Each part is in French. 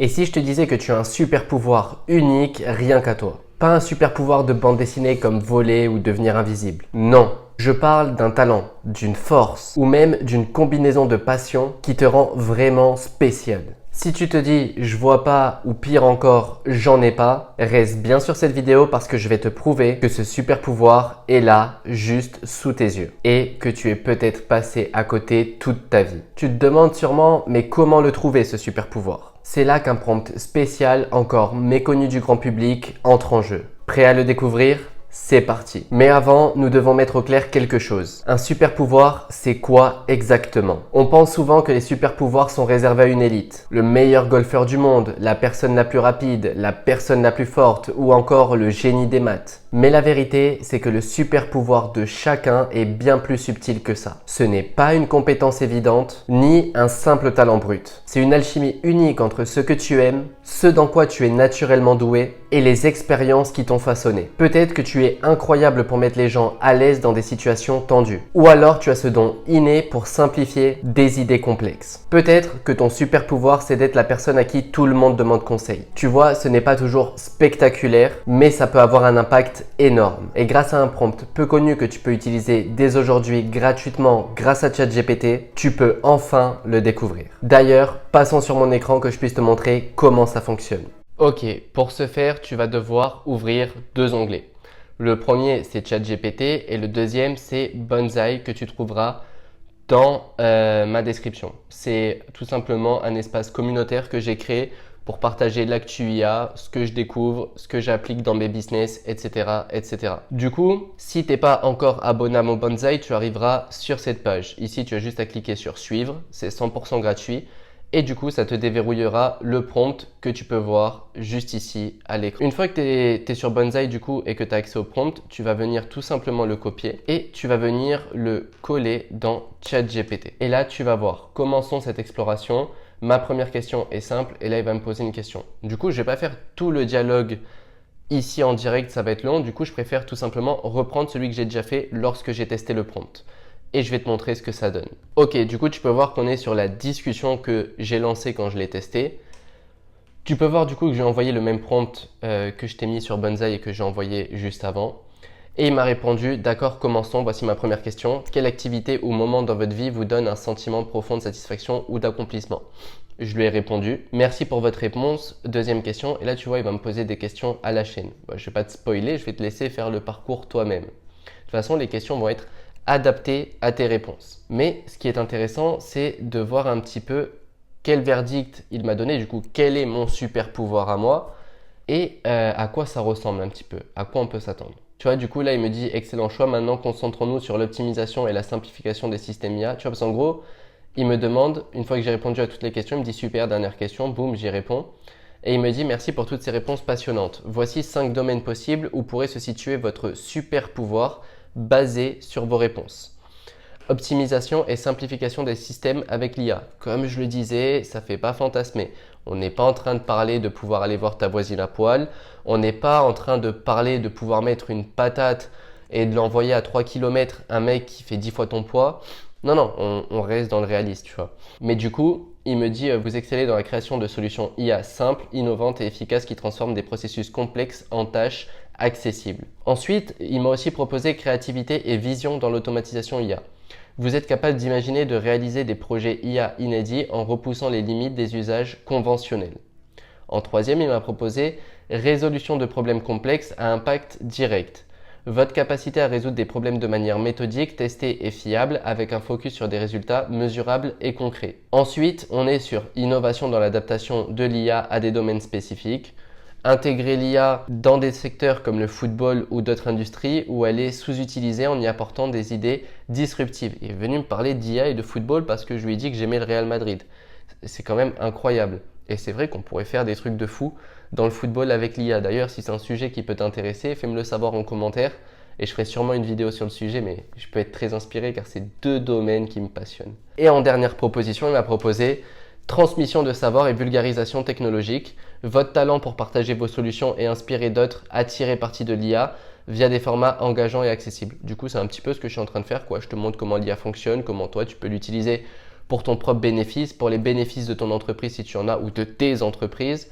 Et si je te disais que tu as un super pouvoir unique rien qu'à toi? Pas un super pouvoir de bande dessinée comme voler ou devenir invisible. Non, je parle d'un talent, d'une force ou même d'une combinaison de passions qui te rend vraiment spécial. Si tu te dis je vois pas ou pire encore j'en ai pas, reste bien sur cette vidéo parce que je vais te prouver que ce super pouvoir est là juste sous tes yeux et que tu es peut-être passé à côté toute ta vie. Tu te demandes sûrement mais comment le trouver ce super pouvoir? C'est là qu'un prompt spécial encore méconnu du grand public entre en jeu. Prêt à le découvrir? C'est parti. Mais avant, nous devons mettre au clair quelque chose. Un super pouvoir, c'est quoi exactement? On pense souvent que les super pouvoirs sont réservés à une élite. Le meilleur golfeur du monde, la personne la plus rapide, la personne la plus forte ou encore le génie des maths. Mais la vérité, c'est que le super pouvoir de chacun est bien plus subtil que ça. Ce n'est pas une compétence évidente, ni un simple talent brut. C'est une alchimie unique entre ce que tu aimes, ce dans quoi tu es naturellement doué et les expériences qui t'ont façonné. Peut-être que tu es incroyable pour mettre les gens à l'aise dans des situations tendues. Ou alors tu as ce don inné pour simplifier des idées complexes. Peut-être que ton super pouvoir c'est d'être la personne à qui tout le monde demande conseil. Tu vois, ce n'est pas toujours spectaculaire, mais ça peut avoir un impact énorme. Et grâce à un prompt peu connu que tu peux utiliser dès aujourd'hui gratuitement grâce à ChatGPT, tu peux enfin le découvrir. D'ailleurs, passons sur mon écran que je puisse te montrer comment ça fonctionne. Ok, pour ce faire, tu vas devoir ouvrir deux onglets. Le premier, c'est ChatGPT et le deuxième, c'est Bonsai que tu trouveras dans ma description. C'est tout simplement un espace communautaire que j'ai créé pour partager l'actu IA, ce que je découvre, ce que j'applique dans mes business, etc., etc. Du coup, si tu n'es pas encore abonné à mon Bonsai, tu arriveras sur cette page. Ici, tu as juste à cliquer sur suivre, c'est 100% gratuit. Et du coup, ça te déverrouillera le prompt que tu peux voir juste ici à l'écran. Une fois que tu es sur Bonsai du coup et que tu as accès au prompt, tu vas venir tout simplement le copier et tu vas venir le coller dans ChatGPT. Et là, tu vas voir. Commençons cette exploration. Ma première question est simple et là, il va me poser une question. Du coup, je ne vais pas faire tout le dialogue ici en direct, ça va être long. Du coup, je préfère tout simplement reprendre celui que j'ai déjà fait lorsque j'ai testé le prompt. Et je vais te montrer ce que ça donne. Ok, du coup, tu peux voir qu'on est sur la discussion que j'ai lancée quand je l'ai testé. Tu peux voir du coup que j'ai envoyé le même prompt que je t'ai mis sur Bonsai et que j'ai envoyé juste avant. Et il m'a répondu, d'accord, commençons, voici ma première question. Quelle activité ou moment dans votre vie vous donne un sentiment profond de satisfaction ou d'accomplissement? Je lui ai répondu, merci pour votre réponse. Deuxième question, et là tu vois, il va me poser des questions à la chaîne. Je ne vais pas te spoiler, je vais te laisser faire le parcours toi-même. De toute façon, les questions vont être adaptées à tes réponses. Mais ce qui est intéressant, c'est de voir un petit peu quel verdict il m'a donné, du coup, quel est mon super pouvoir à moi et à quoi ça ressemble un petit peu, à quoi on peut s'attendre. Tu vois, du coup, là, il me dit excellent choix. Maintenant, concentrons-nous sur l'optimisation et la simplification des systèmes IA. Tu vois, parce qu'en gros, il me demande, une fois que j'ai répondu à toutes les questions, il me dit super, dernière question, boum, j'y réponds. Et il me dit merci pour toutes ces réponses passionnantes. Voici 5 domaines possibles où pourrait se situer votre super pouvoir basé sur vos réponses. Optimisation et simplification des systèmes avec l'IA. Comme je le disais, ça ne fait pas fantasmer. On n'est pas en train de parler de pouvoir aller voir ta voisine à poil. On n'est pas en train de parler de pouvoir mettre une patate et de l'envoyer à 3 km un mec qui fait 10 fois ton poids. Non, non, on reste dans le réaliste, tu vois. Mais du coup, il me dit vous excellez dans la création de solutions IA simples, innovantes et efficaces qui transforment des processus complexes en tâches accessibles. Ensuite, il m'a aussi proposé créativité et vision dans l'automatisation IA. Vous êtes capable d'imaginer de réaliser des projets IA inédits en repoussant les limites des usages conventionnels. En troisième, il m'a proposé résolution de problèmes complexes à impact direct. Votre capacité à résoudre des problèmes de manière méthodique, testée et fiable avec un focus sur des résultats mesurables et concrets. Ensuite, on est sur innovation dans l'adaptation de l'IA à des domaines spécifiques. Intégrer l'IA dans des secteurs comme le football ou d'autres industries où elle est sous-utilisée en y apportant des idées disruptives. Il est venu me parler d'IA et de football parce que je lui ai dit que j'aimais le Real Madrid. C'est quand même incroyable. Et c'est vrai qu'on pourrait faire des trucs de fou dans le football avec l'IA. D'ailleurs, si c'est un sujet qui peut t'intéresser, fais-me le savoir en commentaire et je ferai sûrement une vidéo sur le sujet, mais je peux être très inspiré car c'est deux domaines qui me passionnent. Et en dernière proposition, il m'a proposé transmission de savoir et vulgarisation technologique, votre talent pour partager vos solutions et inspirer d'autres à tirer parti de l'IA via des formats engageants et accessibles. Du coup, c'est un petit peu ce que je suis en train de faire, quoi. Je te montre comment l'IA fonctionne, comment toi tu peux l'utiliser pour ton propre bénéfice, pour les bénéfices de ton entreprise si tu en as ou de tes entreprises.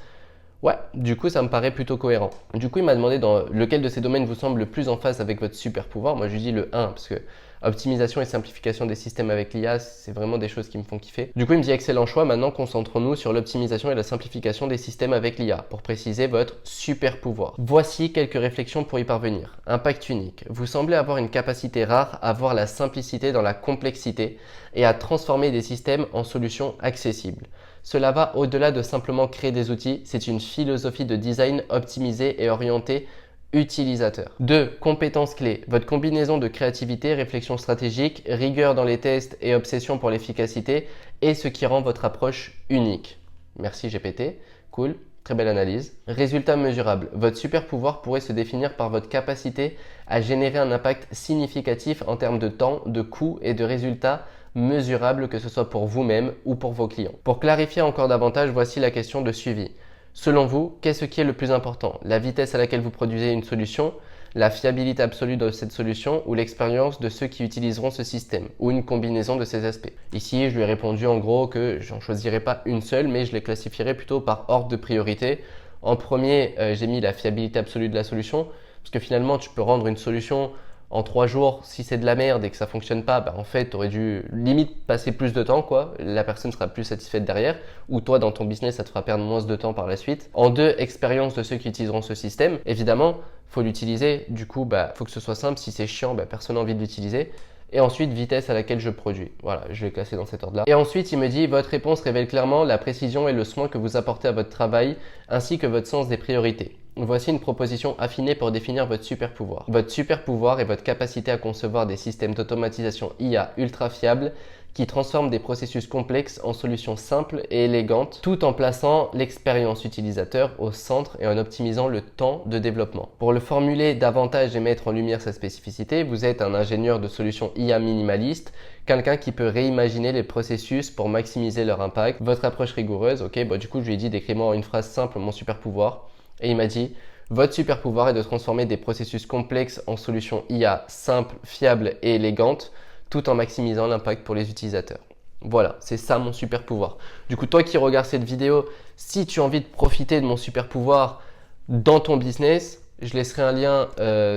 Ouais, du coup, ça me paraît plutôt cohérent. Du coup, il m'a demandé dans lequel de ces domaines vous semble le plus en phase avec votre super pouvoir. Moi, je lui dis le 1 parce que optimisation et simplification des systèmes avec l'IA, c'est vraiment des choses qui me font kiffer. Du coup, il me dit excellent choix. Maintenant, concentrons-nous sur l'optimisation et la simplification des systèmes avec l'IA pour préciser votre super pouvoir. Voici quelques réflexions pour y parvenir. Impact unique. Vous semblez avoir une capacité rare à voir la simplicité dans la complexité et à transformer des systèmes en solutions accessibles. Cela va au-delà de simplement créer des outils, c'est une philosophie de design optimisée et orientée utilisateur. 2. Compétences clés. Votre combinaison de créativité, réflexion stratégique, rigueur dans les tests et obsession pour l'efficacité est ce qui rend votre approche unique. Merci GPT. Cool. Très belle analyse. Résultat mesurable. Votre super pouvoir pourrait se définir par votre capacité à générer un impact significatif en termes de temps, de coût et de résultats mesurables, que ce soit pour vous-même ou pour vos clients. Pour clarifier encore davantage, voici la question de suivi. Selon vous, qu'est-ce qui est le plus important? La vitesse à laquelle vous produisez une solution, la fiabilité absolue de cette solution ou l'expérience de ceux qui utiliseront ce système, ou une combinaison de ces aspects? Ici, je lui ai répondu en gros que j'en choisirais pas une seule, mais je les classifierais plutôt par ordre de priorité. En premier, j'ai mis la fiabilité absolue de la solution, parce que finalement, tu peux rendre une solution en 3 jours, si c'est de la merde et que ça fonctionne pas, en fait, tu aurais dû limite passer plus de temps, quoi. La personne sera plus satisfaite derrière, ou toi, dans ton business, ça te fera perdre moins de temps par la suite. En 2, expérience de ceux qui utiliseront ce système. Évidemment, faut l'utiliser. Du coup, faut que ce soit simple. Si c'est chiant, personne n'a envie de l'utiliser. Et ensuite, vitesse à laquelle je produis. Voilà, je vais classer dans cet ordre-là. Et ensuite, il me dit, votre réponse révèle clairement la précision et le soin que vous apportez à votre travail, ainsi que votre sens des priorités. Voici une proposition affinée pour définir votre super pouvoir. Votre super pouvoir est votre capacité à concevoir des systèmes d'automatisation IA ultra fiables qui transforment des processus complexes en solutions simples et élégantes, tout en plaçant l'expérience utilisateur au centre et en optimisant le temps de développement. Pour le formuler davantage et mettre en lumière sa spécificité, vous êtes un ingénieur de solutions IA minimaliste, quelqu'un qui peut réimaginer les processus pour maximiser leur impact. Votre approche rigoureuse, du coup je lui ai dit d'écrire en une phrase simple mon super pouvoir. Et il m'a dit, votre super pouvoir est de transformer des processus complexes en solutions IA simples, fiables et élégantes, tout en maximisant l'impact pour les utilisateurs. Voilà, c'est ça mon super pouvoir. Du coup, toi qui regardes cette vidéo, si tu as envie de profiter de mon super pouvoir dans ton business, je laisserai un lien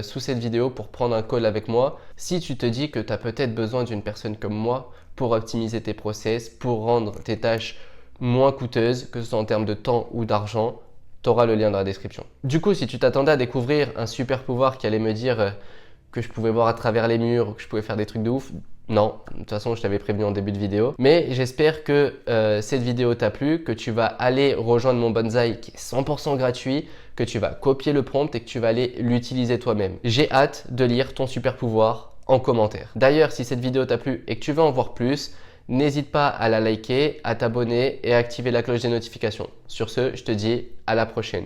sous cette vidéo pour prendre un call avec moi. Si tu te dis que tu as peut-être besoin d'une personne comme moi pour optimiser tes process, pour rendre tes tâches moins coûteuses, que ce soit en termes de temps ou d'argent, tu auras le lien dans la description. Du coup, si tu t'attendais à découvrir un super pouvoir qui allait me dire que je pouvais voir à travers les murs ou que je pouvais faire des trucs de ouf, non, de toute façon je t'avais prévenu en début de vidéo. Mais j'espère que cette vidéo t'a plu, que tu vas aller rejoindre mon bonsaï qui est 100% gratuit, que tu vas copier le prompt et que tu vas aller l'utiliser toi-même. J'ai hâte de lire ton super pouvoir en commentaire. D'ailleurs, si cette vidéo t'a plu et que tu veux en voir plus, n'hésite pas à la liker, à t'abonner et à activer la cloche des notifications. Sur ce, je te dis à la prochaine.